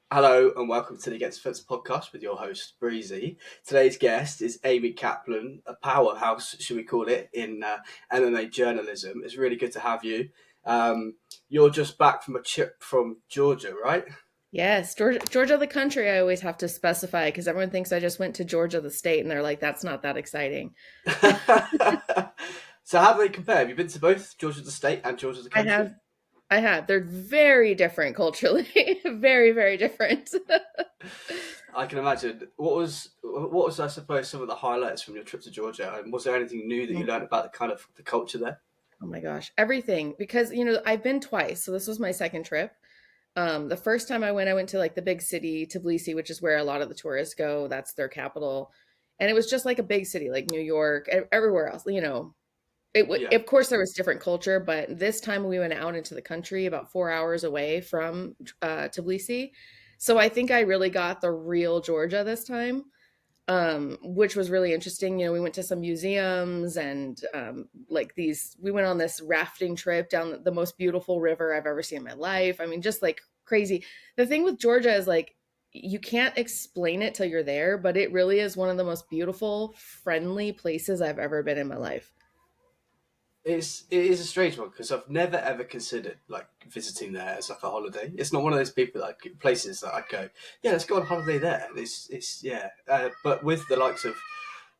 Hello and welcome to the Against Fence podcast with your host Breezy. Today's guest is Amy Kaplan, a powerhouse, should we call it, in MMA journalism. It's really good to have you. You're just back from a trip from Georgia, right? Yes, Georgia, the country, I always have to specify because everyone thinks I just went to Georgia, the state, and they're like, that's not that exciting. So how do they compare? Have you been to both Georgia the state and Georgia the I country? have, I have. They're very different culturally, very, very different. I can imagine. What was I suppose some of the highlights from your trip to Georgia, and was there anything new that you learned about the kind of the culture there? Oh my gosh, everything. Because, I've been twice. So this was my second trip. The first time I went to like the big city, Tbilisi, which is where a lot of the tourists go. That's their capital. And it was just like a big city, like New York, everywhere else, Yeah. of course there was different culture, but this time we went out into the country about 4 hours away from Tbilisi. So I think I really got the real Georgia this time, which was really interesting. We went to some museums and we went on this rafting trip down the most beautiful river I've ever seen in my life. I mean, just like crazy. The thing with Georgia is like, you can't explain it till you're there, but it really is one of the most beautiful, friendly places I've ever been in my life. It is a strange one because I've never ever considered like visiting there as like a holiday. It's not one of those people like places that I go, yeah, let's go on holiday there. It's yeah, but with the likes of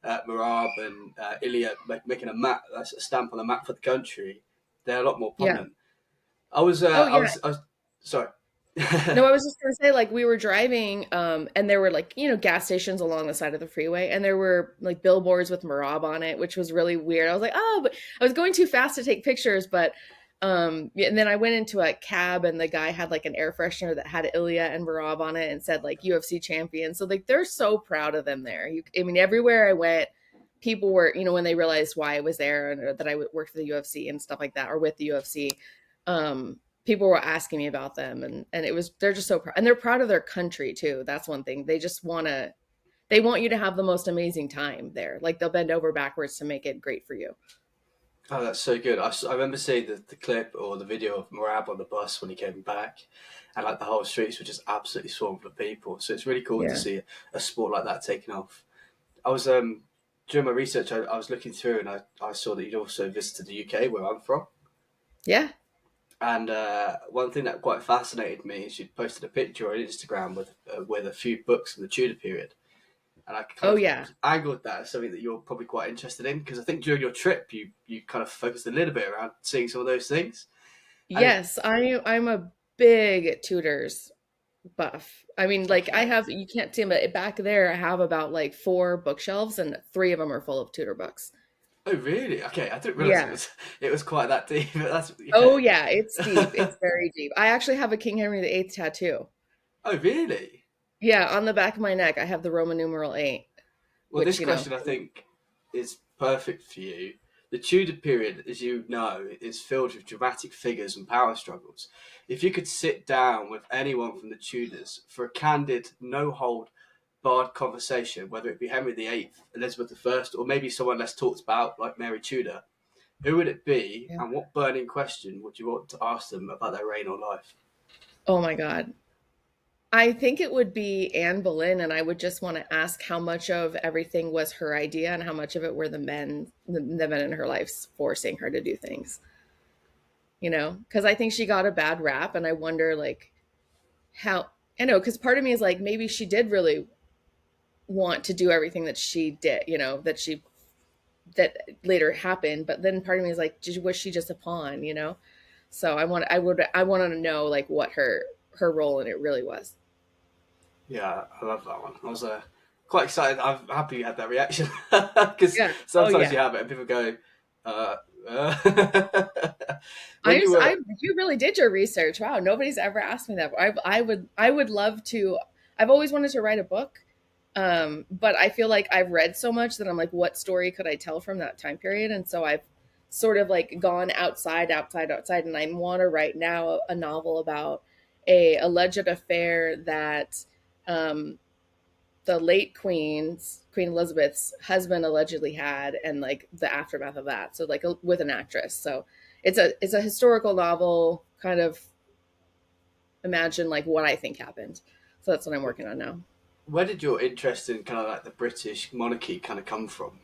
Marab and Ilya making a map, a stamp on the map for the country, they're a lot more Yeah. prominent. I was Oh yeah. I was sorry. No, I was just gonna say, like, we were driving, and there were like, gas stations along the side of the freeway, and there were like billboards with Marab on it, which was really weird. I was like, oh, but I was going too fast to take pictures, but yeah, and then I went into a cab and the guy had like an air freshener that had Ilya and Marab on it and said like UFC champion. So like they're so proud of them there. I mean, everywhere I went, people were, when they realized why I was there and or that I worked for the UFC and stuff like that, or with the UFC. People were asking me about them, and it was they're just so proud, and they're proud of their country too. That's one thing. They want you to have the most amazing time there. Like they'll bend over backwards to make it great for you. Oh, that's so good. I remember seeing the clip or the video of Morab on the bus when he came back, and like the whole streets were just absolutely swarmed with people. So it's really cool to Yeah. see a sport like that taking off. I was during my research, I was looking through and I saw that you'd also visited the UK, where I'm from. Yeah. And one thing that quite fascinated me is you posted a picture on Instagram with a few books from the Tudor period, and I kind Oh of yeah. angled that as something that you're probably quite interested in because I think during your trip you kind of focused a little bit around seeing some of those things. And Yes, I'm a big Tudors buff. I mean, like I okay, have you can't see them, but back there I have about like four bookshelves and three of them are full of Tudor books. oh really? Okay, I didn't realize Yeah. it was quite that deep. But that's Oh okay. yeah, it's deep. It's very deep. I actually have a King Henry VIII tattoo. Oh really? Yeah, on the back of my neck, I have the Roman numeral 8, Well, which, this question I think is perfect for you. The Tudor period, as you know, is filled with dramatic figures and power struggles. If you could sit down with anyone from the Tudors for a candid, no hold barred conversation, whether it be Henry VIII, Elizabeth I, or maybe someone less talked about like Mary Tudor, who would it be yeah. and what burning question would you want to ask them about their reign or life? Oh my God. I think it would be Anne Boleyn, and I would just want to ask how much of everything was her idea and how much of it were the men in her life forcing her to do things, Because I think she got a bad rap, and I wonder, like, how, I know, because part of me is like, maybe she did really want to do everything that she did, that later happened, but then part of me is like, was she just a pawn? So I want to know like what her role in it really was. Yeah, I love that one. I was quite excited. I'm happy you had that reaction because Yeah. Oh sometimes yeah. you have it and people go, uh, uh. when you I were you really did your research. Wow, nobody's ever asked me that. I would love to. I've always wanted to write a book, but I feel like I've read so much that I'm like, what story could I tell from that time period? And so I've sort of like gone outside, and I want to write now a novel about a alleged affair that um, the late Queen Elizabeth's husband allegedly had, and like the aftermath of that. So like with an actress. So it's a historical novel, kind of imagine like what I think happened. So that's what I'm working on now. Where did your interest in kind of like the British monarchy kind of come from?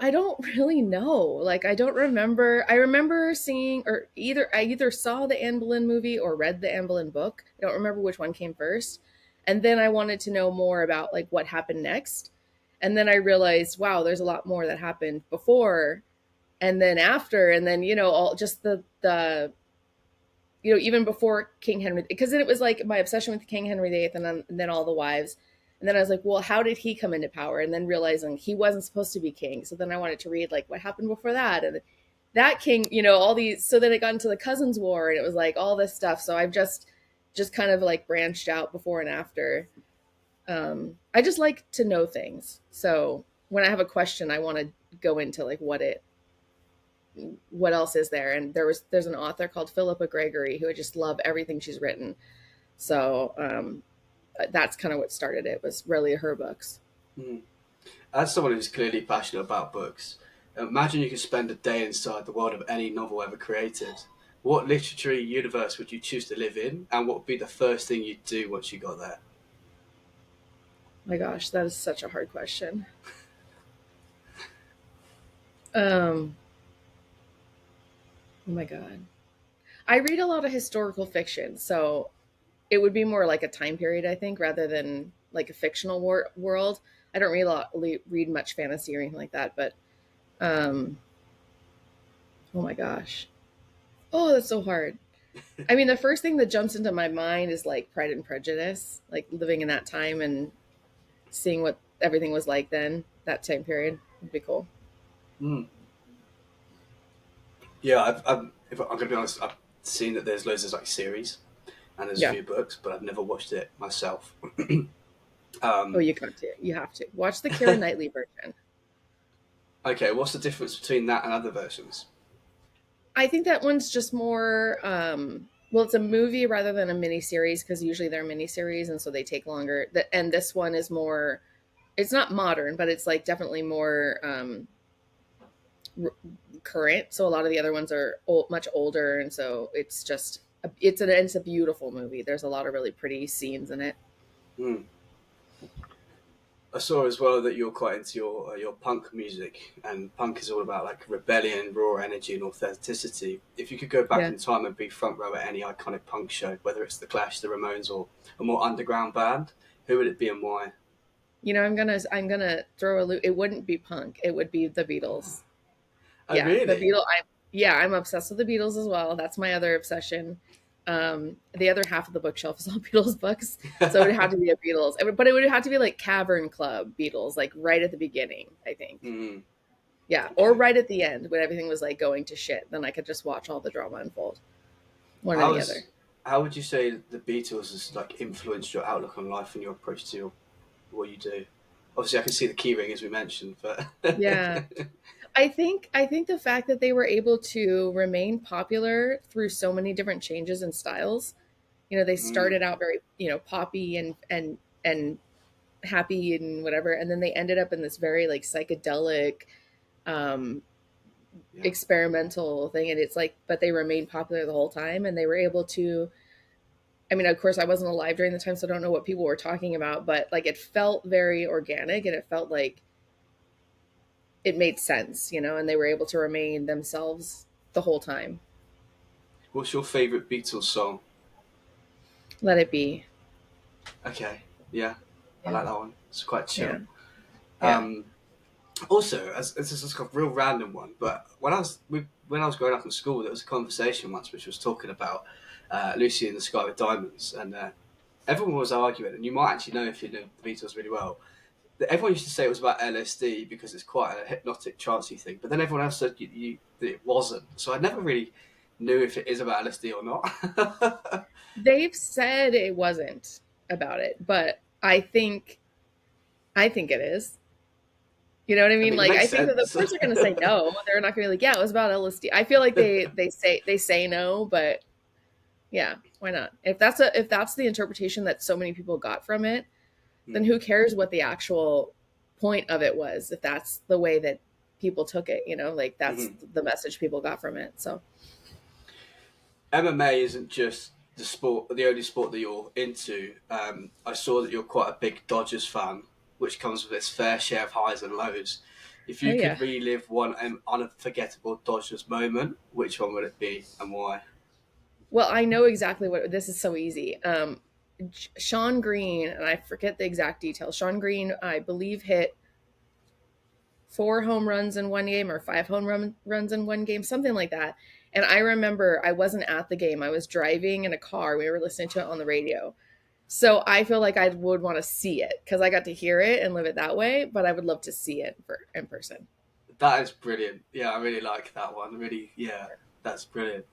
I don't really know. Like, I don't remember. I remember seeing, or I either saw the Anne Boleyn movie or read the Anne Boleyn book. I don't remember which one came first. And then I wanted to know more about like what happened next. And then I realized, wow, there's a lot more that happened before and then after, and then all just the even before King Henry, because then it was like my obsession with King Henry VIII, and then all the wives. And then I was like, well, how did he come into power? And then realizing he wasn't supposed to be king. So then I wanted to read like what happened before that. And that king, all these. So then it got into the Cousins War, and it was like all this stuff. So I've just kind of like branched out before and after. I just like to know things. So when I have a question, I want to go into like what else is there. And there's an author called Philippa Gregory who I just love everything she's written. So that's kind of what started it, was really her books. Mm. As someone who's clearly passionate about books, imagine you could spend a day inside the world of any novel ever created. What literary universe would you choose to live in, and what would be the first thing you'd do once you got there? My gosh, that is such a hard question. um oh my god, I read a lot of historical fiction, so it would be more like a time period, I think, rather than like a fictional world. I don't read much fantasy or anything like that, but um oh my gosh, oh, that's so hard. I mean, the first thing that jumps into my mind is like Pride and Prejudice, like living in that time and seeing what everything was like then. That time period would be cool. Mm. Yeah, if I'm going to be honest, I've seen that there's loads of like series and there's a Yeah. few books, but I've never watched it myself. Oh, um, you got to. You have to watch the Keira Knightley version. okay, what's the difference between that and other versions? I think that one's just more. Well, it's a movie rather than a mini series, because usually they're mini series, and so they take longer. And this one is more. It's not modern, but it's like definitely more r- current. So a lot of the other ones are much older, and so it's just it's a beautiful movie. There's a lot of really pretty scenes in it. Mm. I saw as well that you're quite into your punk music, and punk is all about like rebellion, raw energy, and authenticity. If you could go back Yeah. in time and be front row at any iconic punk show, whether it's the Clash, the Ramones, or a more underground band, who would it be and why? I'm gonna throw a loop. It wouldn't be punk. It would be the Beatles. Oh, Yeah, the really? Beatles. I'm obsessed with the Beatles as well. That's my other obsession. The other half of the bookshelf is all Beatles books, so it would have to be a Beatles. But it would have to be like Cavern Club Beatles, like right at the beginning, I think. Mm, Yeah, or okay. right at the end when everything was like going to shit. Then I could just watch all the drama unfold. One or the other. How's how would you say the Beatles has like influenced your outlook on life and your approach to what you do? Obviously, I can see the key ring as we mentioned, but Yeah. I think the fact that they were able to remain popular through so many different changes and styles. They mm, started out very, poppy and happy and whatever, and then they ended up in this very like psychedelic, um yeah, experimental thing, and it's like, but they remained popular the whole time, and they were able to. I mean, of course, I wasn't alive during the time, so I don't know what people were talking about, but like it felt very organic, and it felt like it made sense, and they were able to remain themselves the whole time. what's your favourite Beatles song? Let it be. Okay, yeah, I Yeah. like that one. It's quite Yeah. chill. Yeah. Um, Also, as this is just a real random one, but when I was growing up in school, there was a conversation once which was talking about Lucy in the Sky with Diamonds, and everyone was arguing, and you might actually know if you know the Beatles really well. That everyone used to say it was about LSD because it's quite a hypnotic, trancey thing, but then everyone else said that it wasn't. So I never really knew if it is about LSD or not. They've said it wasn't about it, but I think it is. You know what I I mean? mean, it Like, makes I think that the sense. birds are going to say no. They're not going to be like, yeah, it was about LSD. I feel like they say no, but yeah, why not? If that's the interpretation that so many people got from it, then Hmm. who cares what the actual point of it was? If that's the way that people took it, like that's Mhm. the message people got from it. So MMA isn't just the only sport that you're into, I saw that you're quite a big Dodgers fan, which comes with its fair share of highs and lows. If Oh you yeah. could relive one unforgettable Dodgers moment, which one would it be and why? Well, I know exactly what this is so easy. Sean Green, and I forget the exact details. Sean Green, I believe, hit 4 home runs in one game or runs in one game, something like that. And I remember I wasn't at the game. I was driving in a car. We were listening to it on the radio. So I feel like I would want to see it because I got to hear it and live it that way, but I would love to see it in person. That is brilliant. Yeah, I really like that one. Really, yeah, that's brilliant.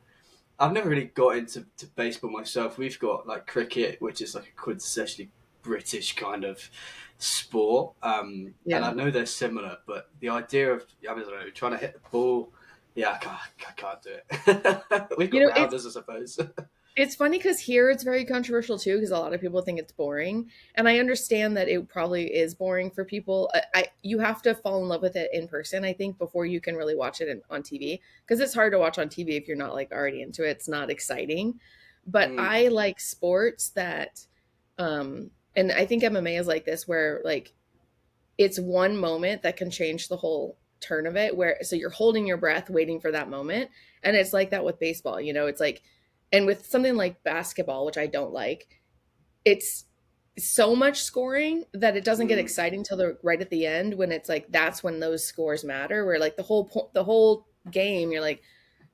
I've never really got into baseball myself. We've got like cricket, which is like a quintessentially British kind of sport, and Yeah. I know they're similar. But the idea of I don't know trying to hit the ball, yeah, I can't do it. We've You got know, it's rounders, I suppose. It's funny because here it's very controversial too, because a lot of people think it's boring, and I understand that it probably is boring for people. You have to fall in love with it in person, I think, before you can really watch it on TV, because it's hard to watch on TV if you're not like already into it. It's not exciting, but Mm, I like sports that, and I think MMA is like this, where like it's one moment that can change the whole turn of it, where so you're holding your breath waiting for that moment, and it's like that with baseball, it's like, and with something like basketball, which I don't like, it's so much scoring that it doesn't get mm. exciting till the right at the end, when it's like that's when those scores matter, where like the whole game you're like,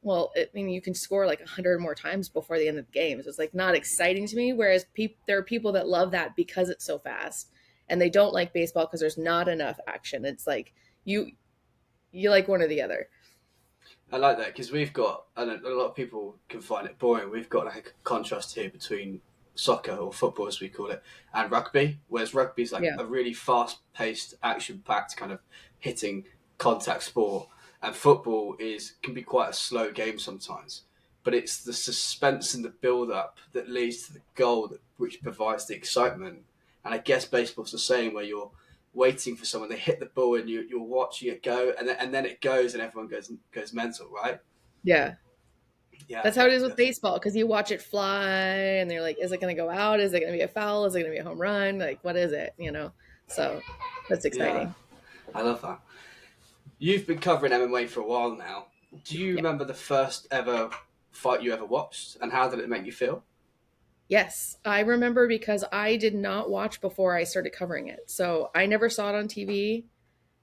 well, I mean, you can score like 100 more times before the end of the game. So it's like not exciting to me. Whereas there are people that love that because it's so fast, and they don't like baseball because there's not enough action. It's like you you like one or the other. I like that because we've got, and a lot of people can find it boring. We've got like a contrast here between soccer or football, as we call it, and rugby. Whereas rugby is like Yeah. a really fast-paced, action-packed kind of hitting contact sport, and football is can be quite a slow game sometimes. But it's the suspense and the build-up that leads to the goal which provides the excitement. And I guess baseball's the same, where you're waiting for someone. They hit the ball and you're watching it go, and then it goes, and everyone goes mental, right? Yeah. Yeah, That's how it is with that's baseball, because you watch it fly and they're like, is it going to go out? Is it going to be a foul? Is it going to be a home run? Like, what is it? So that's yeah, exciting. I love that. You've been covering MMA for a while now. Do you Yeah. remember the first ever fight you ever watched, and how did it make you feel? Yes. I remember because I did not watch before I started covering it. So I never saw it on TV, Right.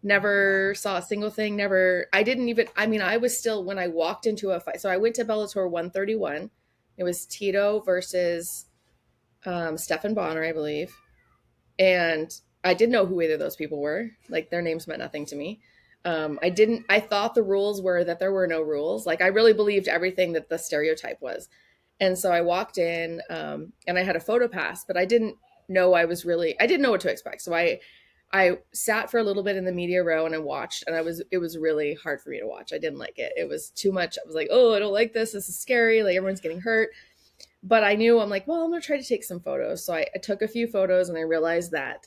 never saw a single thing, never, I didn't even, I mean, I was still, when I walked into a fight, so I went to Bellator 131. It was Tito versus Stefan Bonner, I believe. And I didn't know who either of those people were. Like their names meant nothing to me. I thought the rules were that there were no rules. Like I really believed everything that the stereotype was. And so I walked in, and I had a photo pass, but I didn't know I didn't know what to expect. So I sat for a little bit in the media row and I watched, and it was really hard for me to watch. I didn't like it. It was too much. I was like, oh, I don't like this. This is scary. Like everyone's getting hurt. But I knew, I'm like, well, I'm going to try to take some photos. So I took a few photos, and I realized that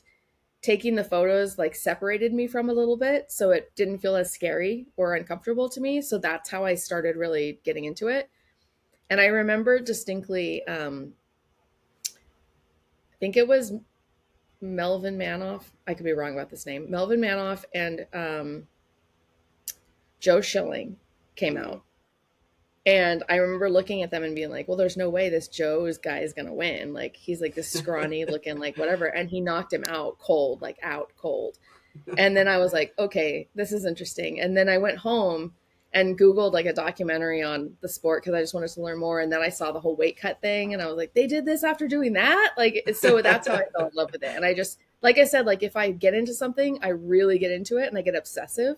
taking the photos like separated me from a little bit. So it didn't feel as scary or uncomfortable to me. So that's how I started really getting into it. And I remember distinctly, I think it was Melvin Manoff. I could be wrong about this name. Melvin Manoff and Joe Schilling came Mm. out. And I remember looking at them and being like, well, there's no way this Joe's guy is going to win. Like, he's like this scrawny looking, like whatever. And he knocked him out cold, like out cold. And then I was like, okay, this is interesting. And then I went home and Googled like a documentary on the sport because I just wanted to learn more. And then I saw the whole weight cut thing, and I was like, they did this after doing that? Like, so that's how I fell in love with it. And I just, like I said, like if I get into something, I really get into it and I get obsessive.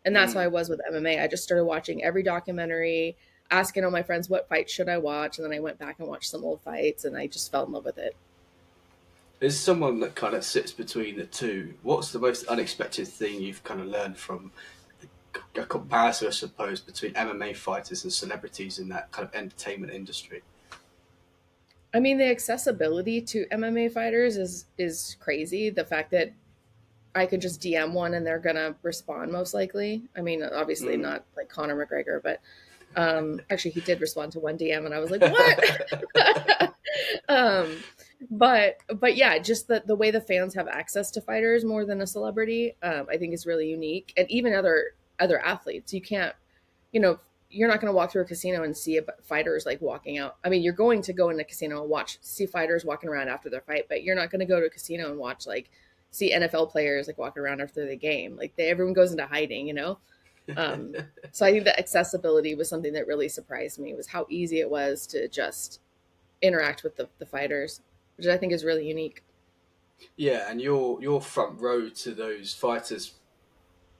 And that's how I Mm. was with MMA. I just started watching every documentary, asking all my friends what fights should I watch. And then I went back and watched some old fights, and I just fell in love with it. As someone that kind of sits between the two, what's the most unexpected thing you've kind of learned from a comparison, I suppose, between MMA fighters and celebrities in that kind of entertainment industry? I mean, the accessibility to MMA fighters is crazy. The fact that I could just DM one and they're gonna respond most likely. I mean, obviously Mm. not like Conor McGregor, but Actually, he did respond to one DM, and I was like, "What?" um, but yeah, just the way the fans have access to fighters more than a celebrity, I think is really unique, and even other athletes. You can't, you know, you're not going to walk through a casino and see fighters like walking out. I mean, you're going to go in a casino and see fighters walking around after their fight, but you're not going to go to a casino and watch like see NFL players like walking around after the game. Like everyone goes into hiding, you know. Um, so I think that accessibility was something that really surprised me, was how easy it was to just interact with the fighters, which I think is really unique. Yeah, and you're front row to those fighters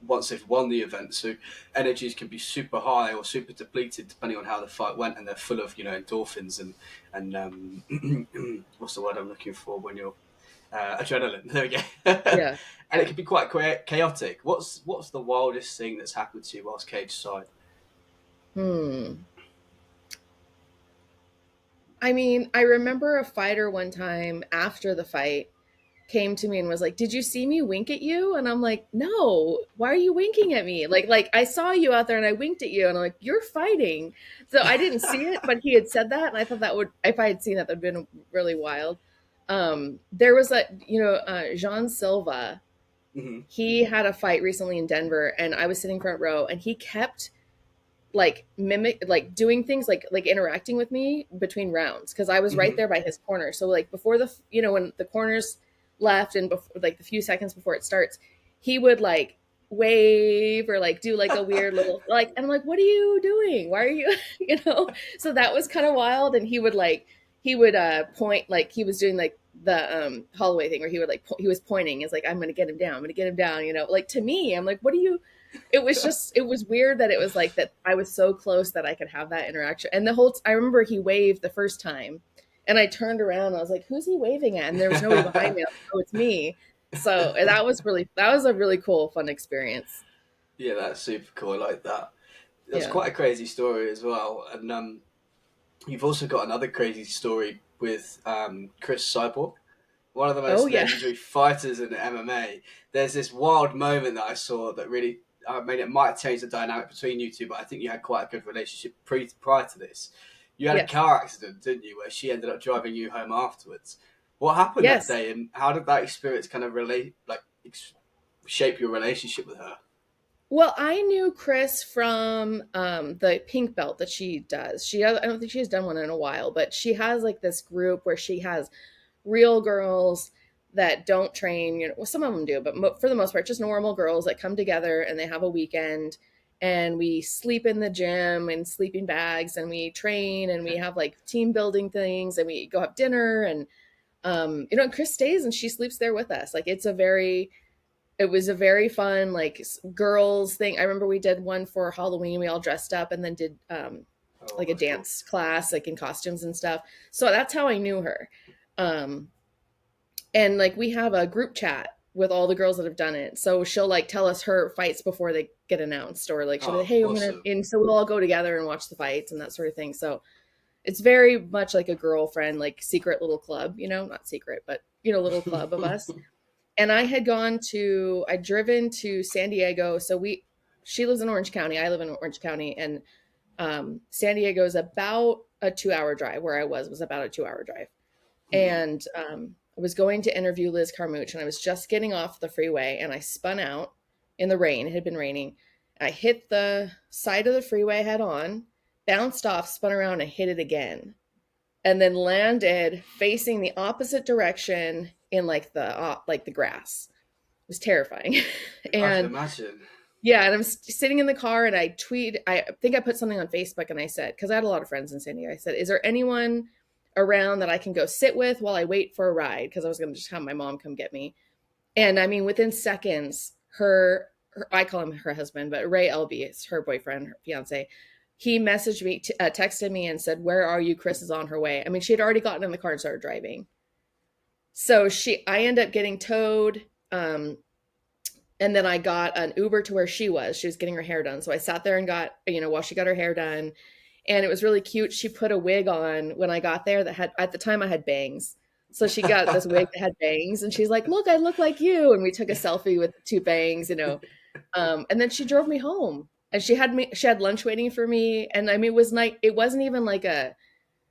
once they've won the event, so energies can be super high or super depleted depending on how the fight went, and they're full of endorphins and what's the word I'm looking for when you're adrenaline. There we go. Yeah. And it Yeah. can be quite chaotic. What's the wildest thing that's happened to you whilst cage side? Hmm. I mean, I remember a fighter one time after the fight came to me and was like, "Did you see me wink at you?" And I'm like, "No. Why are you winking at me?" Like I saw you out there and I winked at you, and I'm like, "You're fighting." So I didn't see it, but he had said that, and I thought that would, if I had seen that, that'd been really wild. There was a, Jean Silva. Hmm. He had a fight recently in Denver, and I was sitting front row, and he kept like doing things like interacting with me between rounds because I was right Hmm. there by his corner. So like before when the corners left and before like the few seconds before it starts, he would like wave or like do like a weird little like, and I'm like, "What are you doing? Why are you?" So that was kind of wild. And he would point, like he was doing like the Holloway thing where he would like he was pointing, is like, "I'm gonna get him down, I'm gonna get him down," like to me, I'm like, "What are you?" It was weird that it was like that I was so close that I could have that interaction. And I remember he waved the first time and I turned around and I was like, "Who's he waving at?" And there was nobody behind me. I was like, "Oh, it's me." So that was a really cool, fun experience. Yeah, that's super cool. I like that. That's Yeah. quite a crazy story as well. And you've also got another crazy story with Chris Cyborg, one of the Oh most yeah. legendary fighters in MMA. There's this wild moment that I saw that really, I mean, it might change the dynamic between you two, but I think you had quite a good relationship prior to this. You had a Yes. car accident, didn't you, where she ended up driving you home afterwards. What happened that Yes. day, and how did that experience kind of shape your relationship with her? Well, I knew Chris from the pink belt that she does. I don't think she has done one in a while, but she has like this group where she has real girls that don't train. Well, some of them do, but for the most part, just normal girls that come together and they have a weekend, and we sleep in the gym in sleeping bags, and we train, and we have like team building things, and we go have dinner, and Chris stays and she sleeps there with us. Like it was a very fun like girls thing. I remember we did one for Halloween. We all dressed up and then did Oh, like a that's cool. dance class, like in costumes and stuff. So that's how I knew her. Um, and like we have a group chat with all the girls that have done it. So she'll like tell us her fights before they get announced, or like she'll be like, Oh, "Hey, I'm gonna," awesome. and so we'll all go together and watch the fights and that sort of thing. So it's very much like a girlfriend, like secret little club, not secret, but little club of us. And I'd driven to San Diego. She lives in Orange County. I live in Orange County. And San Diego is about a 2 hour drive. Where I was about a 2 hour drive. Mhm. And I was going to interview Liz Carmouche, and I was just getting off the freeway, and I spun out in the rain. It had been raining. I hit the side of the freeway head on, bounced off, spun around, and hit it again, and then landed facing the opposite direction in like the grass. It was terrifying. I can And imagine. yeah, and I'm sitting in the car, and I think I put something on Facebook, and I said, because I had a lot of friends in San Diego, I said, "Is there anyone around that I can go sit with while I wait for a ride?" Because I was going to just have my mom come get me. And I mean, within seconds, I call him her husband, but Ray Elby is her boyfriend, her fiance. He messaged me, texted me, and said, "Where are you? Chris is on her way." I mean, she had already gotten in the car and started driving. So I end up getting towed. And then I got an Uber to where she was. She was getting her hair done. So I sat there and got, while she got her hair done. And it was really cute. She put a wig on when I got there that had, at the time I had bangs. So she got this wig that had bangs, and she's like, "Look, I look like you." And we took a selfie with the two bangs. And then she drove me home. And she had lunch waiting for me, and I mean, it was night. It wasn't even like a,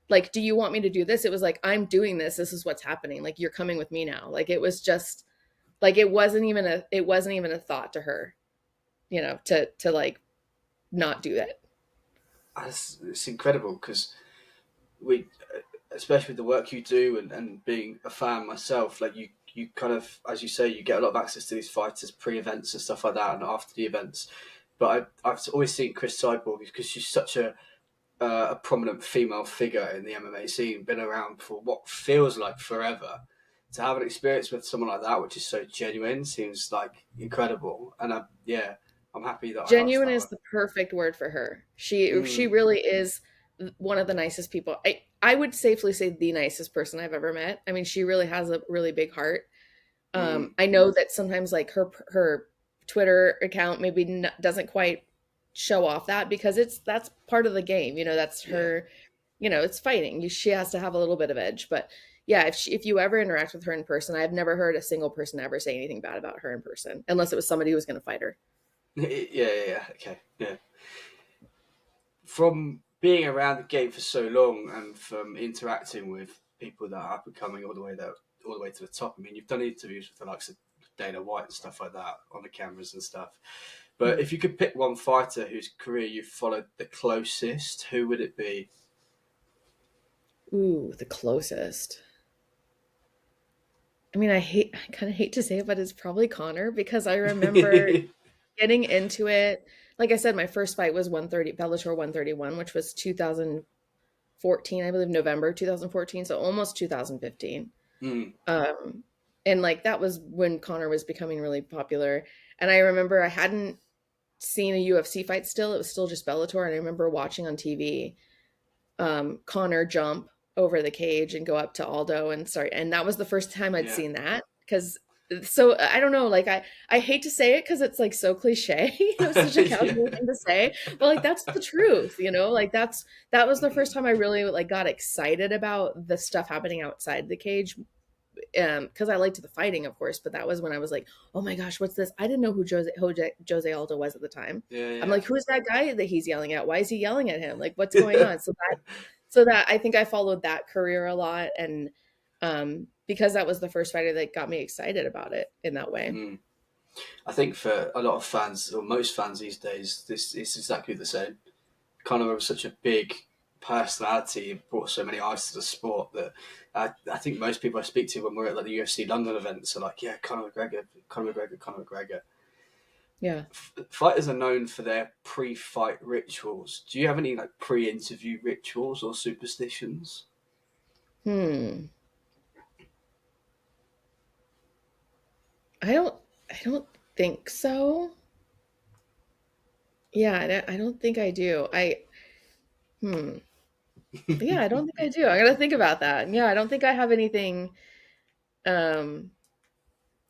like, do you want me to do this? It was like, I'm doing this. This is what's happening. Like, you're coming with me now. Like, it was just like, it wasn't even a thought to her, you know, to like not do that. It's incredible because we, especially with the work you do and being a fan myself, like you kind of, as you say, you get a lot of access to these fighters pre-events and stuff like that and after the events. But I've always seen Chris Cyborg because she's such a prominent female figure in the MMA scene, been around for what feels like forever. To have an experience with someone like that, which is so genuine, seems like incredible. And yeah, I'm happy that I asked Genuine that is one. the perfect word for her. She Mm, really is one of the nicest people. I would safely say the nicest person I've ever met. I mean, she really has a really big heart. mm, I know that sometimes like her Twitter account maybe doesn't quite show off that because that's part of the game. You know, that's yeah. her. You know, it's fighting. She has to have a little bit of edge. But yeah, if you ever interact with her in person, I've never heard a single person ever say anything bad about her in person, unless it was somebody who was going to fight her. Yeah. Okay. Yeah. From being around the game for so long and from interacting with people that are becoming all the way to the top. I mean, you've done interviews with the likes of Dana White and stuff like that on the cameras and stuff. But Mhm. if you could pick one fighter whose career you've followed the closest, who would it be? Ooh, the closest. I mean, I kind of hate to say it, but it's probably Connor because I remember getting into it. Like I said, my first fight was 130, Bellator 131, which was 2014, I believe, November 2014, so almost 2015. Mm, Um, and like that was when Connor was becoming really popular. And I remember I hadn't seen a UFC fight still. It was still just Bellator. And I remember watching on TV Connor jump over the cage and go up to Aldo and sorry. And that was the first time I'd yeah. seen that because so I don't know, like I hate to say it because it's like so cliche. It was such a Yeah. casual thing to say, but like that's the truth, you know. Like that was the first time I really like got excited about the stuff happening outside the cage because I liked the fighting, of course, but that was when I was like, oh my gosh, what's this? I didn't know who Jose Aldo was at the time. Yeah, I'm yeah. like, who's that guy that he's yelling at? Why is he yelling at him? Like, what's going on? So that I think I followed that career a lot, and because that was the first fighter that got me excited about it in that way. Mm. I think for a lot of fans, or most fans these days, this is exactly the same. Conor was such a big personality and brought so many eyes to the sport that I think most people I speak to when we're at like the UFC London events are like, yeah, Conor McGregor. Yeah. Fighters are known for their pre-fight rituals. Do you have any like pre-interview rituals or superstitions? Hmm. I don't. I don't think so. Yeah, I don't think I do. Hmm. Yeah, I don't think I do. I gotta think about that. Yeah, I don't think I have anything. Um,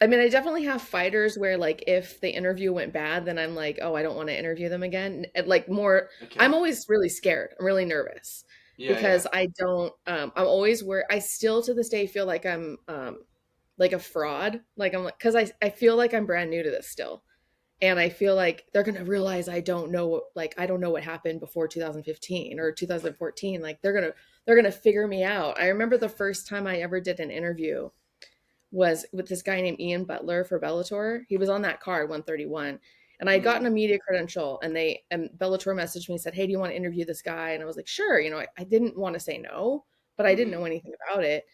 I mean, I definitely have fighters where like if the interview went bad, then I'm like, oh, I don't want to interview them again. And, like more, I'm Okay. always really scared. I'm really nervous Yeah. because I don't. I'm always where I still to this day feel like I'm like a fraud. Like I'm like because I feel like I'm brand new to this still. And I feel like they're gonna realize I don't know what happened before 2015 or 2014. Like they're gonna figure me out. I remember the first time I ever did an interview was with this guy named Ian Butler for Bellator. He was on that card 131. And I had gotten Mm, a media credential and Bellator messaged me and said, hey, do you want to interview this guy? And I was like, sure. You know, I didn't want to say no, but I didn't mm, know anything about it.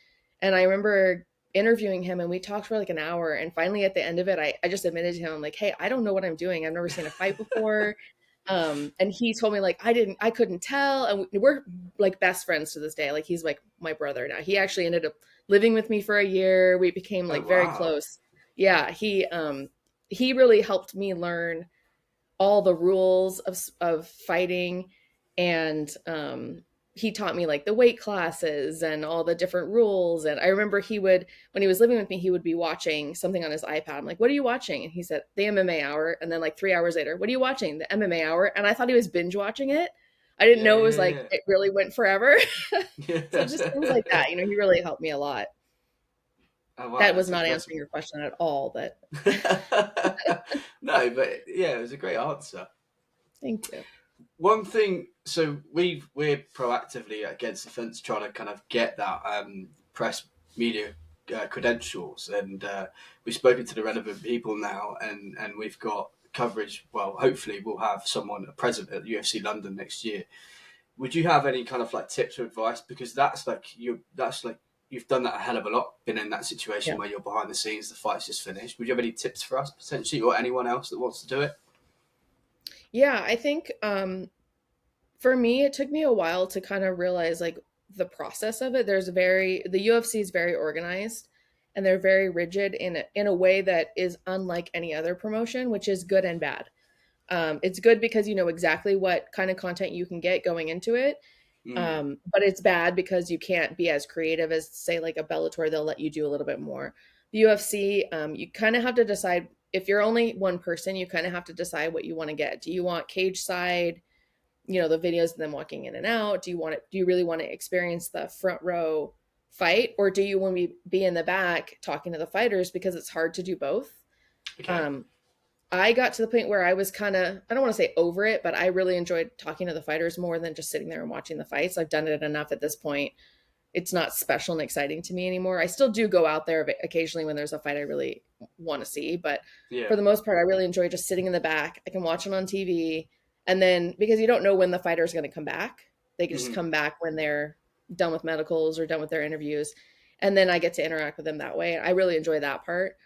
And I remember interviewing him and we talked for like an hour. And finally at the end of it, I just admitted to him, I'm like, hey, I don't know what I'm doing. I've never seen a fight before. And he told me like I couldn't tell. And we're like best friends to this day. Like he's like my brother now. He actually ended up living with me for a year. We became oh like very wow. close. Yeah, he really helped me learn all the rules of fighting and he taught me like the weight classes and all the different rules and I remember he would when he was living with me he would be watching something on his iPad. I'm like, what are you watching? And he said the MMA hour. And then like 3 hours later, what are you watching? The MMA hour. And I thought he was binge watching it. I didn't know it was like Yeah. it really went forever. So just things like Yeah. that, you know, he really helped me a lot. Oh wow, That was that's not answering incredible. your question at all, but No, but yeah, it was a great answer. Thank you. One thing, so we're proactively against the fence trying to kind of get that press media credentials, and we've spoken to the relevant people now, and we've got coverage. Well, hopefully we'll have someone present at UFC London next year. Would you have any kind of like tips or advice? Because that's like you've done that a hell of a lot. Been in that situation Yeah. where you're behind the scenes, the fight's just finished. Would you have any tips for us potentially, or anyone else that wants to do it? Yeah, I think for me, it took me a while to kind of realize like the process of it. The UFC is very organized and they're very rigid in a way that is unlike any other promotion, which is good and bad. It's good because you know exactly what kind of content you can get going into it. Mm, But it's bad because you can't be as creative as say like a Bellator. They'll let you do a little bit more. The UFC, you kind of have to decide if you're only one person. You kind of have to decide what you want to get. Do you want cage side? You know, the videos of them walking in and out. Do you really want to experience the front row fight, or do you want to be in the back talking to the fighters, because it's hard to do both. okay. um I got to the point where I was kind of, I don't want to say over it, but I really enjoyed talking to the fighters more than just sitting there and watching the fights. I've done it enough at this point. It's not special and exciting to me anymore. I still do go out there occasionally when there's a fight I really want to see, but for Yeah. the most part, I really enjoy just sitting in the back. I can watch it on TV. And then because you don't know when the fighter is going to come back, they can just Hmm. come back when they're done with medicals or done with their interviews. And then I get to interact with them that way. I really enjoy that part.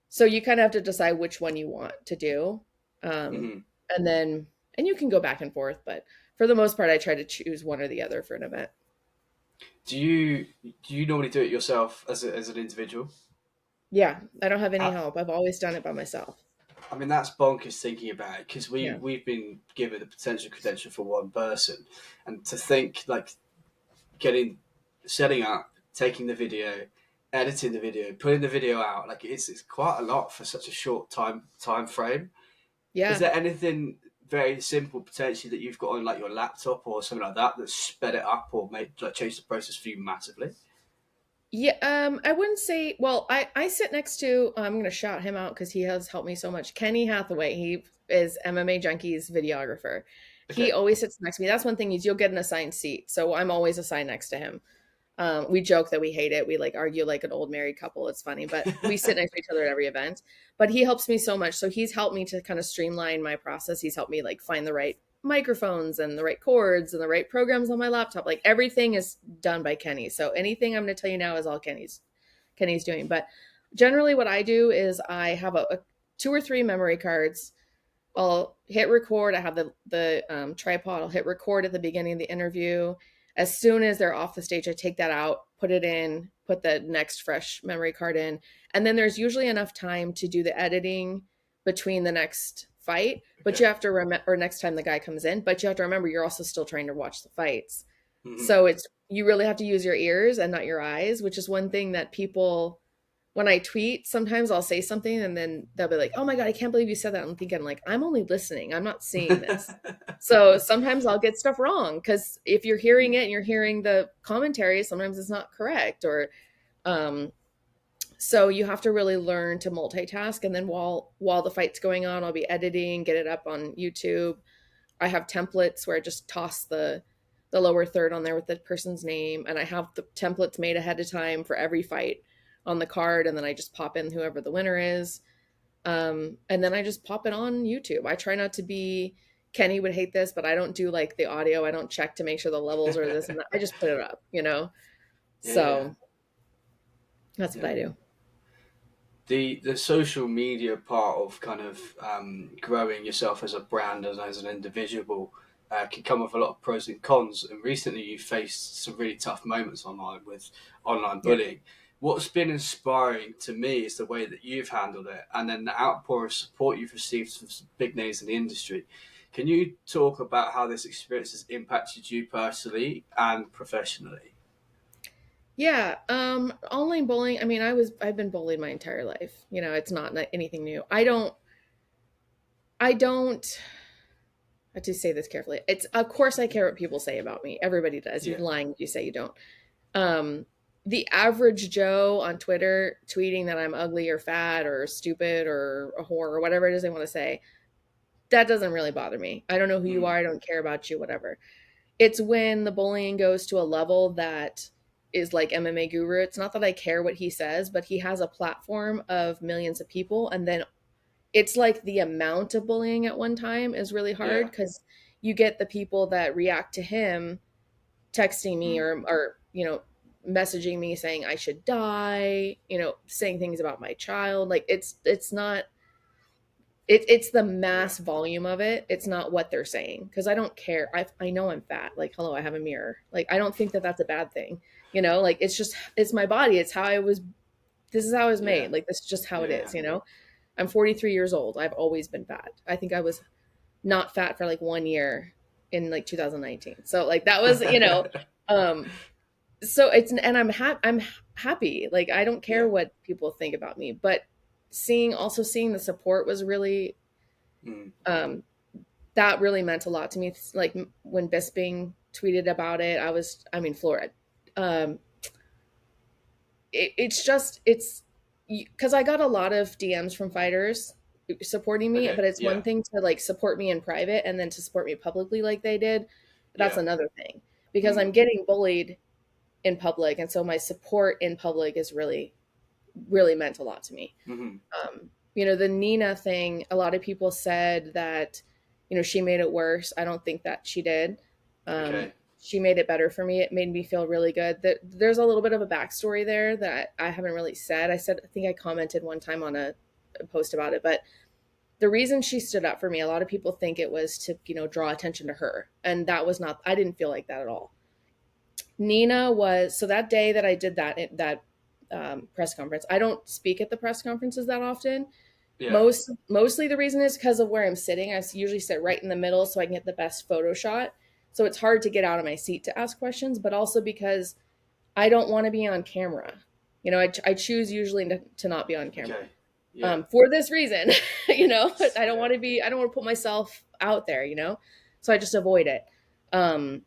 So you kind of have to decide which one you want to do. Um, Hmm. and then, and you can go back and forth, but for the most part, I try to choose one or the other for an event. Do you normally do it yourself as an individual? Yeah, I don't have any How, help. I've always done it by myself. I mean, that's bonkers thinking about it because Yeah. we've been given the potential credential for one person, and to think like getting setting up, taking the video, editing the video, putting the video out, like it's quite a lot for such a short time frame. Is Yeah. there anything very simple potentially that you've got on like your laptop or something like that that sped it up or made like change the process for you massively? Yeah, I wouldn't say. Well, I sit next to. I'm going to shout him out because he has helped me so much. Kenny Hathaway. He is MMA Junkies videographer. He Okay. always sits next to me. That's one thing is you'll get an assigned seat, so I'm always assigned next to him. We joke that we hate it. We like argue like an old married couple. It's funny, but we sit next to each other at every event. But he helps me so much. So he's helped me to kind of streamline my process. He's helped me like find the right microphones and the right cords and the right programs on my laptop. Like everything is done by Kenny. So anything I'm going to tell you now is all Kenny's doing. But generally, what I do is I have a two or three memory cards. I'll hit record. I have the tripod. I'll hit record at the beginning of the interview. As soon as they're off the stage, I take that out, put it in, put the next fresh memory card in, and then there's usually enough time to do the editing between the next fight. But Okay. you have to remember, or next time the guy comes in. But you have to remember, you're also still trying to watch the fights. Hmm. So it's you really have to use your ears and not your eyes, which is one thing that people when I tweet, sometimes I'll say something and then they'll be like, "Oh my god, I can't believe you said that." I'm thinking like, "I'm only listening. I'm not seeing this." So sometimes I'll get stuff wrong because if you're hearing it and you're hearing the commentary, sometimes it's not correct or um so you have to really learn to multitask and then while the fight's going on, I'll be editing, get it up on YouTube. I have templates where I just toss the lower third on there with the person's name, and I have the templates made ahead of time for every fight on the card, and then I just pop in whoever the winner is, and then I just pop it on YouTube. I try not to be. Kenny would hate this, but I don't do like the audio. I don't check to make sure the levels are this and that. I just put it up, you know. Yeah, So that's what yeah. I do. The social media part of kind of growing yourself as a brand as an individual can come with a lot of pros and cons. And recently, you faced some really tough moments online with online Yeah. bullying. What's been inspiring to me is the way that you've handled it, and then the outpour of support you've received from some big names in the industry. Can you talk about how this experience has impacted you personally and professionally? Yeah, online bullying. I mean, I've been bullied my entire life. You know, it's not anything new. I don't I have to say this carefully. It's of course I care what people say about me. Everybody does. You're Yeah. lying if you say you don't. Um, the average Joe on Twitter tweeting that I'm ugly or fat or stupid or a whore or whatever it is they want to say, that doesn't really bother me. I don't know who you Mm. are. I don't care about you, whatever. It's when the bullying goes to a level that is like MMA Guru. It's not that I care what he says, but he has a platform of millions of people. And then it's like the amount of bullying at one time is really hard Yeah. because you get the people that react to him texting me Mm. or, messaging me saying I should die, saying things about my child. Like it's not it's the Yeah. mass volume of it. It's not what they're saying because I don't care. I know I'm fat. Like, hello, I have a mirror. Like, I don't think that that's a bad thing. Like it's my body. It's how I was. This is how I was Yeah. made. Like, this is just how it Yeah. is. I'm 43 years old. I've always been fat. I think I was not fat for like 1 year in like 2019. So like that was, um, so I'm happy. Like, I don't care Yeah. what people think about me, but seeing the support was really, Mm. um, that really meant a lot to me. It's like when Bisping tweeted about it, I mean, Flora. Um, it's just, it's because I got a lot of DMs from fighters supporting me, Okay. but it's one Yeah. thing to like support me in private and then to support me publicly like they did. That's Yeah. another thing because Mm. I'm getting bullied in public. And so my support in public is really, really meant a lot to me. Mm-hmm. The Nina thing, a lot of people said that, she made it worse. I don't think that she did. Um, Okay. she made it better for me. It made me feel really good. There's a little bit of a backstory there that I haven't really said. I think I commented one time on a post about it, but the reason she stood up for me, a lot of people think it was to, draw attention to her. And that was not, I didn't feel like that at all. Nina was, so that day that I did that press conference, I don't speak at the press conferences that often. Yeah. Mostly the reason is because of where I'm sitting. I usually sit right in the middle so I can get the best photo shot. So it's hard to get out of my seat to ask questions, but also because I don't want to be on camera. I choose usually to not be on camera. Okay. Yeah. For this reason, I don't Yeah. want to be, I don't want to put myself out there, so I just avoid it. Um,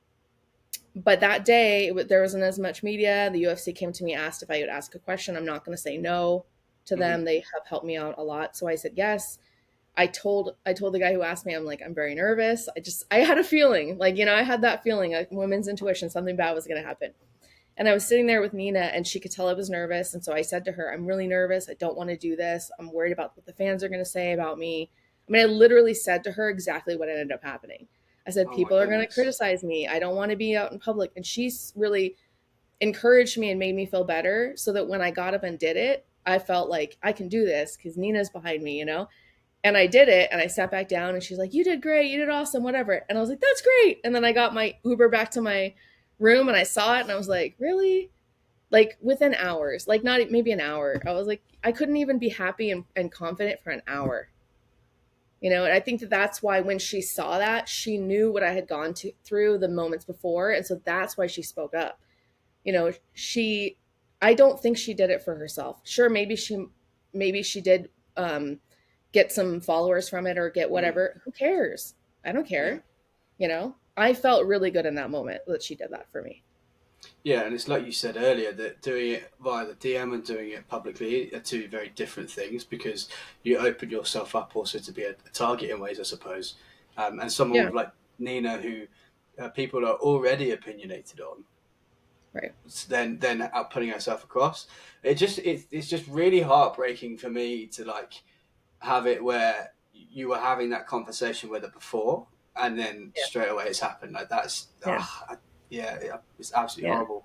but that day there wasn't as much media. The UFC came to me, asked if I would ask a question. I'm not going to say no to Mm-hmm. them. They have helped me out a lot. So I said yes. I told the guy who asked me, I'm like, I'm very nervous. I had a feeling, like, I had that feeling, like women's intuition, something bad was going to happen. And I was sitting there with Nina and she could tell I was nervous. And so I said to her, I'm really nervous. I don't want to do this. I'm worried about what the fans are going to say about me. I mean, I literally said to her exactly what ended up happening. I said, Oh my people are going to goodness. criticize me. I don't want to be out in public. And she's really encouraged me and made me feel better so that when I got up and did it, I felt like I can do this because Nina's behind me. And I did it and I sat back down and she's like, you did great. You did awesome, whatever. And I was like, that's great. And then I got my Uber back to my room and I saw it and I was like, really? Like within hours, like not maybe an hour. I was like, I couldn't even be happy and confident for an hour. And I think that that's why when she saw that, she knew what I had through the moments before. And so that's why she spoke up. I don't think she did it for herself. Sure, maybe she did get some followers from it or get Mm. whatever. Who cares? I don't Yeah. care. I felt really good in that moment that she did that for me. Yeah, and it's like you said earlier that doing it via the DM and doing it publicly are two very different things because you open yourself up also to be a target in ways, I suppose. And someone Yeah, with like Nina, who people are already opinionated on, right. then out putting herself across. It's just really heartbreaking for me to like have it where you were having that conversation with her before, and then Yeah, straight away it's happened. Like that's yeah, yeah, it's absolutely yeah, horrible.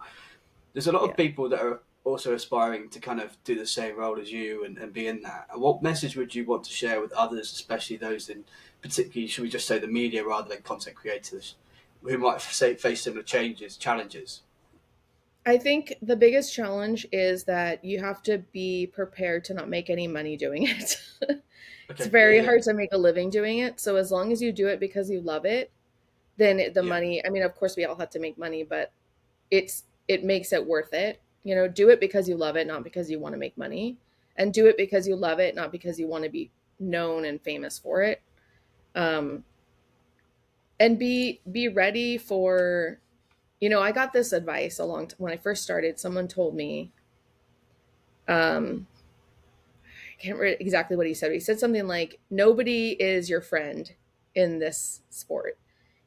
There's a lot of yeah. people that are also aspiring to kind of do the same role as you and be in that. And what message would you want to share with others, especially those in particularly, should we just say the media rather than content creators, who might face similar challenges? I think the biggest challenge is that you have to be prepared to not make any money doing it. It's Okay, yeah, very yeah, hard to make a living doing it. So as long as you do it because you love it, then the yeah, money, I mean, of course we all have to make money, but it makes it worth it. Do it because you love it, not because you want to make money. And do it because you love it, not because you want to be known and famous for it. Um, and be ready for, I got this advice when I first started. Someone told me, I can't remember exactly what he said. But he said something like, "Nobody is your friend. in this sport.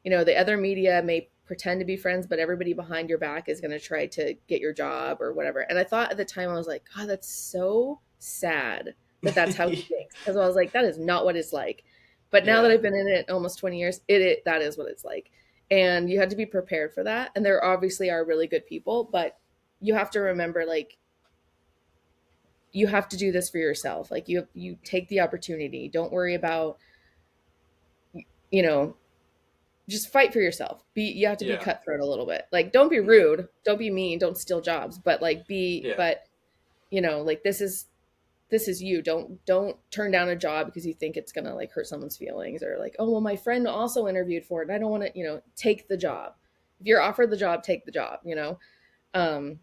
You know, the other media may pretend to be friends, but everybody behind your back is going to try to get your job or whatever. And I thought at the time, I was like, God, that's so sad that that's how he thinks. Because I was like, that is not what it's like. But now that Yeah, I've been in it almost 20 years, that is what it's like. And you have to be prepared for that. And there obviously are really good people, but you have to remember, like, you have to do this for yourself. Like, you take the opportunity. Don't worry about, you know, just fight for yourself. You have to be yeah, cutthroat a little bit. Like, don't be mm, rude, don't be mean, don't steal jobs, but like yeah, but you know, like, this is you. Don't turn down a job because you think it's gonna like hurt someone's feelings, or like, oh well, my friend also interviewed for it and I don't want to, take the job. If you're offered the job, take the job, um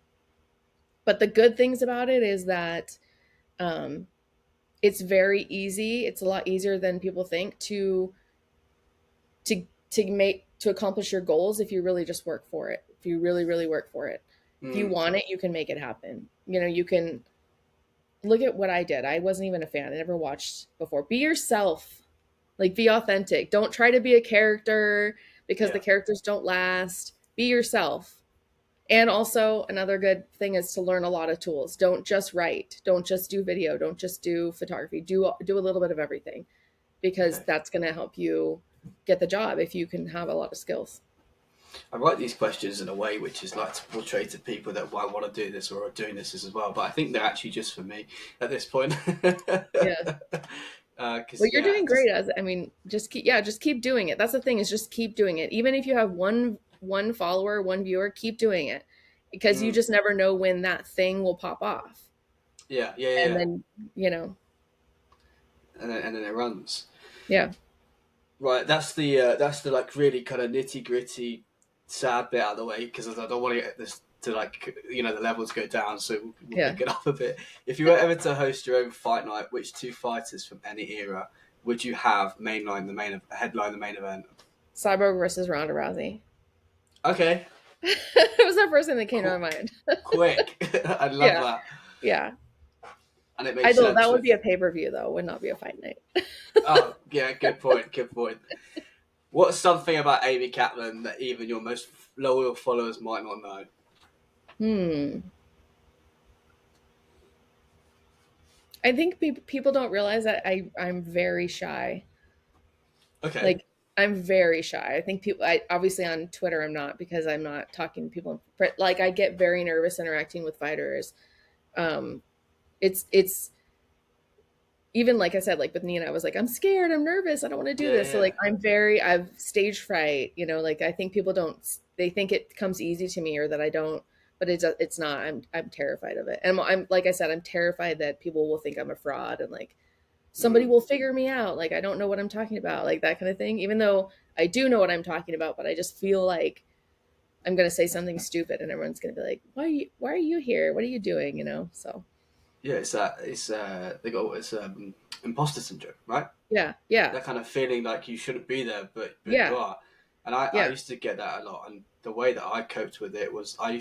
but the good things about it is that um it's very easy. It's a lot easier than people think to accomplish your goals if you really just work for it. If you really, really work for it. If you mm, want it, you can make it happen. You can look at what I did. I wasn't even a fan. I never watched before. Be yourself. Like, be authentic. Don't try to be a character because the yeah. characters don't last. Be yourself. And also, another good thing is to learn a lot of tools. Don't just write. Don't just do video. Don't just do photography. Do a little bit of everything, because Okay. that's going to help you get the job if you can have a lot of skills. I write these questions in a way which is like to portray to people that I want to do this or are doing this as well, but I think they're actually just for me at this point. Yeah. Well, Because you're yeah, doing just great. Just keep doing it. That's the thing, is just keep doing it. Even if you have one follower, one viewer, keep doing it, because you mm, just never know when that thing will pop off. yeah, yeah, And yeah, then, you know, and then it runs. yeah. Right, that's the like really kind of nitty gritty, sad bit out of the way because I don't want to get this to like the levels go down, so we'll Yeah. pick it up a bit. If you were ever to host your own fight night, which two fighters from any era would you have headline the main event? Cyborg versus Ronda Rousey. Okay, It was the first thing that came to qu- my mind. quick, I love Yeah. that, Yeah. and it I makes thought that sense would with. be a pay-per-view though, would not be a fight night. Oh yeah, good point, good point. What's something about Amy Kaplan that even your most loyal followers might not know? Hmm. I think people don't realize that I'm very shy. Okay. Like, I'm very shy. I think people, I obviously on Twitter I'm not, because I'm not talking to people. Like, I get very nervous interacting with fighters. Um, it's even, like I said, like with Nina, I was like, I'm scared, I'm nervous, I don't want to do Yeah, this. So yeah. like, I've stage fright. Like, I think people don't, they think it comes easy to me, or that I don't, but it's not. I'm terrified of it, and I'm like I said, I'm terrified that people will think I'm a fraud, and like somebody Mm. will figure me out, like I don't know what I'm talking about, like that kind of thing, even though I do know what I'm talking about. But I just feel like I'm going to say something stupid and everyone's going to be like, why are you here, what are you doing, so Yeah, they got it's imposter syndrome, right? yeah, yeah, That kind of feeling like you shouldn't be there, but you yeah, are. And I yeah, used to get that a lot. And the way that I coped with it was I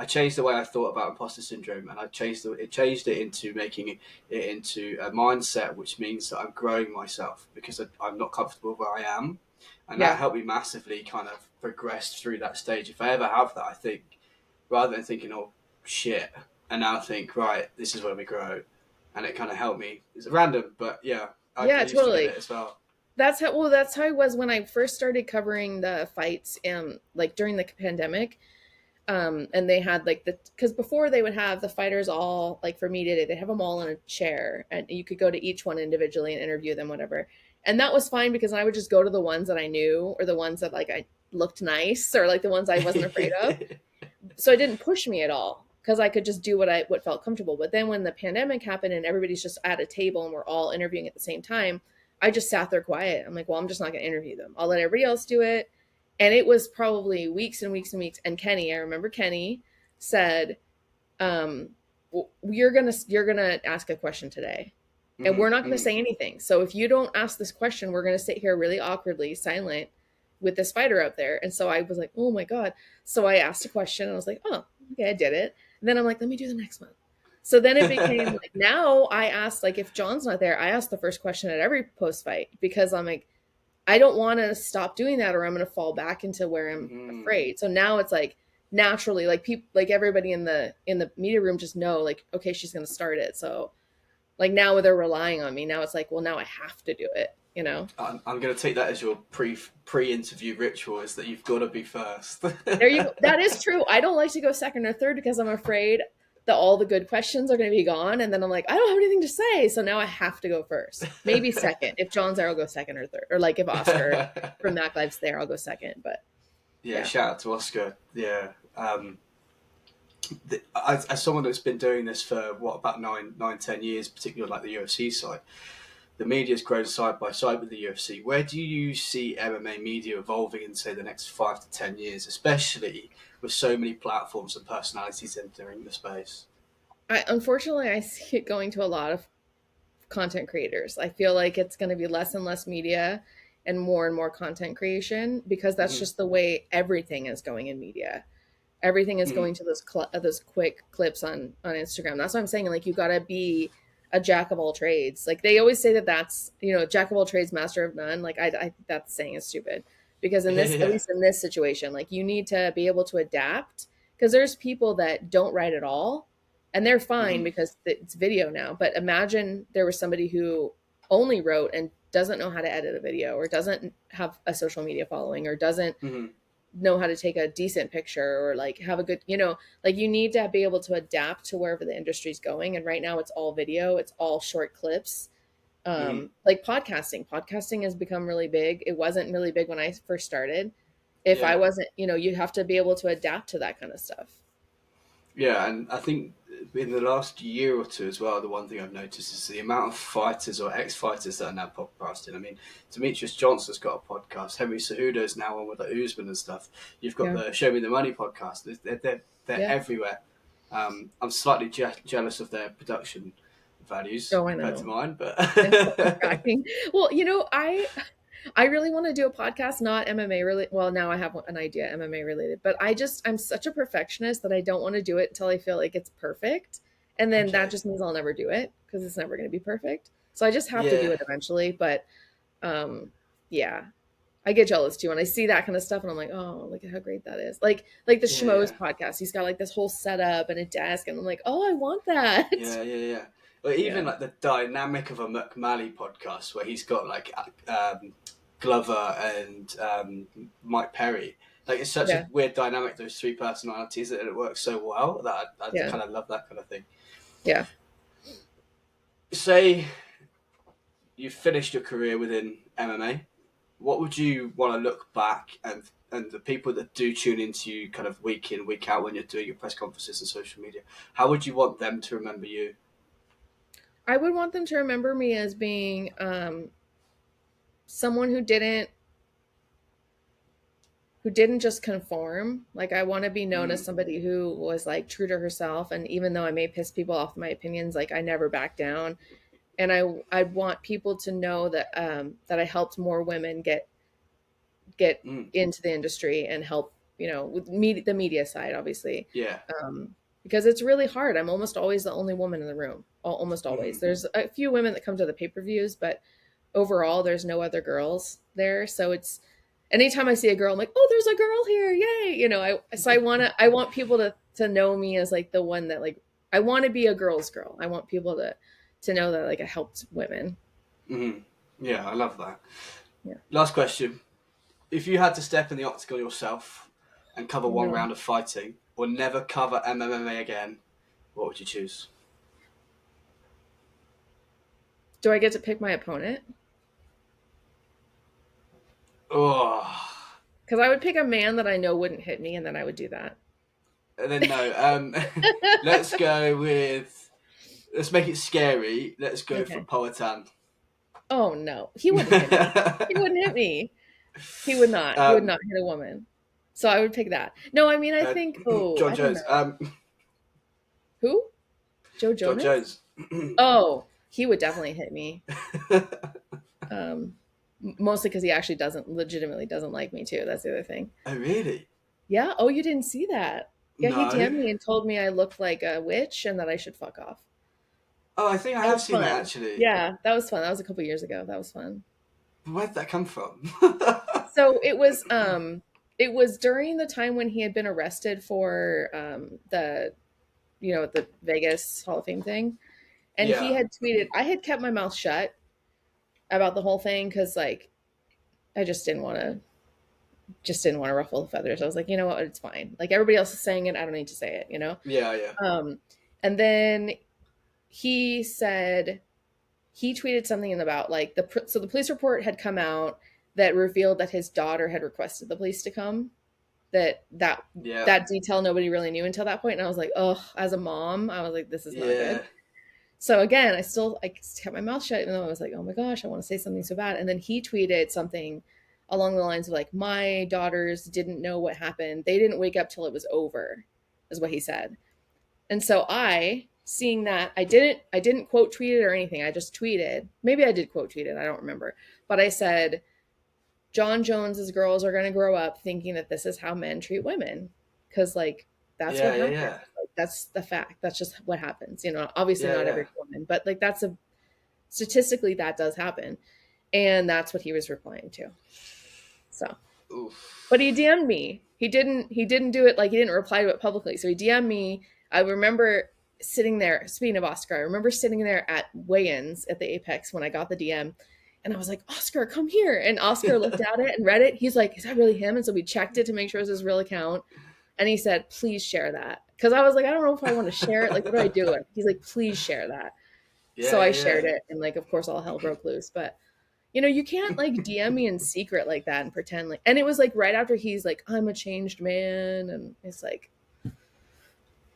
changed the way I thought about imposter syndrome, and I changed it into making it into a mindset, which means that I'm growing myself because I'm not comfortable where I am, and that yeah, helped me massively kind of progress through that stage. If I ever have that, I think rather than thinking, oh shit, and now think, right, this is where we grow, and it kind of helped me. It's random, but yeah, I yeah, used to get it totally. as well. That's how I was when I first started covering the fights, like during the pandemic. And they had like because before they would have the fighters all, like for me today, they have them all in a chair, and you could go to each one individually and interview them, whatever. And that was fine, because I would just go to the ones that I knew, or the ones that like I looked nice, or like the ones I wasn't afraid of. So it didn't push me at all, because I could just do what felt comfortable. But then when the pandemic happened and everybody's just at a table and we're all interviewing at the same time, I just sat there quiet. I'm like, well, I'm just not going to interview them. I'll let everybody else do it. And it was probably weeks and weeks and weeks. And Kenny, I remember Kenny said, um, you're gonna ask a question today, and we're Mm, not gonna mm. say anything. So if you don't ask this question, we're gonna sit here really awkwardly silent with this fighter up there. And so I was like, oh my god. So I asked a question and I was like, oh, okay, I did it. And then I'm like, let me do the next one. So then it became like, now I ask, like, if John's not there, I ask the first question at every post fight, because I'm like, I don't want to stop doing that or I'm going to fall back into where I'm Mm. afraid. So now it's like naturally, like people, like everybody in the media room just know, like, okay, she's going to start it. So like now they're relying on me. Now it's like, well, now I have to do it, you know? I'm going to take that as your pre-interview ritual, is that you've got to be first. There you go. That is true. I don't like to go second or third because I'm afraid that all the good questions are going to be gone. And then I'm like, I don't have anything to say. So now I have to go first. Maybe second. If John's there, I'll go second or third. Or like if Oscar from Mac Live's there, I'll go second. But Yeah, yeah. shout out to Oscar. Yeah, as someone that's been doing this for what, about 10 years, particularly like the UFC side, the media's grown side by side with the UFC. Where do you see MMA media evolving in, say, the next 5 to 10 years, especially with so many platforms and personalities entering the space? Unfortunately, I see it going to a lot of content creators. I feel like it's going to be less and less media and more content creation because that's Mm-hmm. just the way everything is going in media. Everything is Mm-hmm. going to those quick clips on Instagram. That's what I'm saying. Like you got to be a jack of all trades. Like they always say that that's, you know, jack of all trades, master of none. Like I think that saying is stupid because in Yeah, this, at yeah. least in this situation, like you need to be able to adapt because there's people that don't write at all and they're fine Mm-hmm. because it's video now. But imagine there was somebody who only wrote and doesn't know how to edit a video or doesn't have a social media following or doesn't Mm-hmm. know how to take a decent picture or like have a good, you know, like you need to be able to adapt to wherever the industry's going. And right now it's all video, it's all short clips. Mm-hmm. Like podcasting has become really big. It wasn't really big when I first started. If I Yeah. wasn't, you know, you have to be able to adapt to that kind of stuff. Yeah, and I think in the last year or two as well, the one thing I've noticed is the amount of fighters or ex-fighters that are now podcasting. I mean, Demetrius Johnson's got a podcast. Henry Cejudo's now on with the Usman and stuff. You've got Yeah. the Show Me the Money podcast. They're Yeah. everywhere. I'm slightly jealous of their production values Oh, I compared to know. mine, but It's so distracting. Well, you know, I really want to do a podcast, not MMA related. Well, now I have an idea MMA related, but I'm such a perfectionist that I don't want to do it until I feel like it's perfect. And then that okay, just means I'll never do it because it's never going to be perfect. So I just have to do yeah, it eventually. But um, yeah, I get jealous too. When I see that kind of stuff and I'm like, oh, look at how great that is. Like the yeah, yeah. Schmoes podcast. He's got like this whole setup and a desk. And I'm like, oh, I want that. Yeah, yeah, yeah. Or even Yeah. like the dynamic of a McMalley podcast where he's got like Glover and Mike Perry. Like it's such a Yeah. weird dynamic, those three personalities, that it works so well that I Yeah. kind of love that kind of thing. Yeah. Say you've finished your career within MMA, what would you want to look back and the people that do tune into you kind of week in, week out when you're doing your press conferences and social media, how would you want them to remember you? I would want them to remember me as being someone who didn't just conform. Like I want to be known as Mm, somebody who was like true to herself. And even though I may piss people off with my opinions, like I never back down. And I want people to know that that I helped more women get mm, into the industry and help, you know, with the media side, obviously. yeah. Because it's really hard. I'm almost always the only woman in the room. Almost always. Mm-hmm. There's a few women that come to the pay-per-views, but overall there's no other girls there. So it's anytime I see a girl, I'm like, oh, there's a girl here. Yay. You know, I want people to know me as like the one that like, I want to be a girl's girl. I want people to know that like I helped women. Mm-hmm. Yeah, I love that. Yeah. Last question. If you had to step in the octagon yourself and cover Oh one no. round of fighting or never cover MMA again, what would you choose? Do I get to pick my opponent? Oh, Because I would pick a man that I know wouldn't hit me, and then I would do that. and then no. Let's go with. Let's make it scary. Let's go for Okay. Poatan. Oh no, he wouldn't hit me. He wouldn't hit me. He would not. He would um, not hit a woman. So I would pick that. No, I mean I uh, think. Oh, John I don't Jones. know who. Joe John Jonas. Jones. Oh, he would definitely hit me. Um, Mostly because he actually doesn't legitimately doesn't like me too. That's the other thing. Oh really? Yeah. Oh, you didn't see that? Yeah, he No. DM'd me and told me I looked like a witch and that I should fuck off. Oh, I think I That have was seen that fun. actually. Yeah, that was fun. That was a couple years ago. That was fun. Where'd that come from? So it was during the time when he had been arrested for the the Vegas Hall of Fame thing, and he Yeah, had tweeted. I had kept my mouth shut about the whole thing because like I just didn't want to ruffle the feathers. I was like, you know what, it's fine. Like everybody else is saying it, I don't need to say it. yeah, yeah, Um, and then he said he tweeted something about like the police report had come out that revealed that his daughter had requested the police to come. That yeah, that detail nobody really knew until that point, and I was like, oh, as a mom, I was like, this is not good. yeah, So again, I kept my mouth shut, even though I was like, oh my gosh, I want to say something so bad. And then he tweeted something along the lines of like, my daughters didn't know what happened. They didn't wake up till it was over, is what he said. And so seeing that, I didn't quote tweet it or anything. I just tweeted. Maybe I did quote tweet it. I don't remember. But I said, John Jones's girls are going to grow up thinking that this is how men treat women. Cause like, that's what yeah, yeah, happens. yeah, Like, that's the fact. That's just what happens. Obviously yeah, not yeah. every woman, but like statistically that does happen. And that's what he was replying to. So, but he Oof. DM'd me. He didn't do it, like he didn't reply to it publicly. So he DM'd me. I remember sitting there, speaking of Oscar, I remember sitting there at weigh-ins at the Apex when I got the DM. And I was like, Oscar, come here. And Oscar looked at it and read it. He's like, is that really him? And so we checked it to make sure it was his real account. And he said, please share that. Because I was like, I don't know if I want to share it. Like, what do I do? He's like, please share that. Yeah, So I yeah, shared yeah. it. And like, of course, all hell broke loose. But you can't like DM me in secret like that and pretend like. And it was like right after he's like, I'm a changed man, and it's like,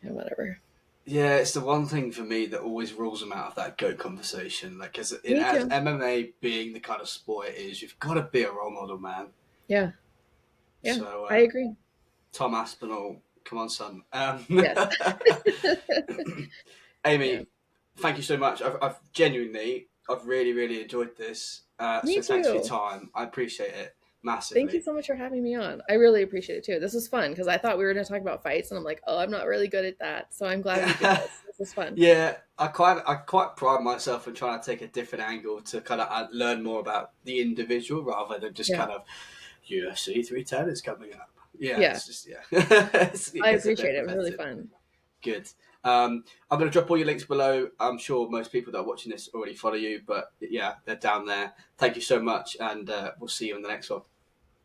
whatever. Yeah, it's the one thing for me that always rules them out of that GOAT conversation. Like, Me as too. MMA being the kind of sport it is, you've got to be a role model, man. Yeah, yeah, So, I agree. Tom Aspinall, come on, son. Yes. Yeah, Amy, thank you so much. I've really, really enjoyed this. me So thanks for your too. time. I appreciate it Thank you massively. so much for having me on. I really appreciate it too. This was fun because I thought we were going to talk about fights, and I'm like, oh, I'm not really good at that. So I'm glad we did this. This was fun. Yeah, I quite pride myself in trying to take a different angle to kind of learn more about the individual rather than just Yeah, kind of UFC 310 is coming up. Yeah, yeah. it's just it I gets a bit appreciate it. It was really repetitive. fun. Good. I'm going to drop all your links below. I'm sure most people that are watching this already follow you, but yeah, they're down there. Thank you so much, and we'll see you in the next one.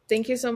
Thank you so much.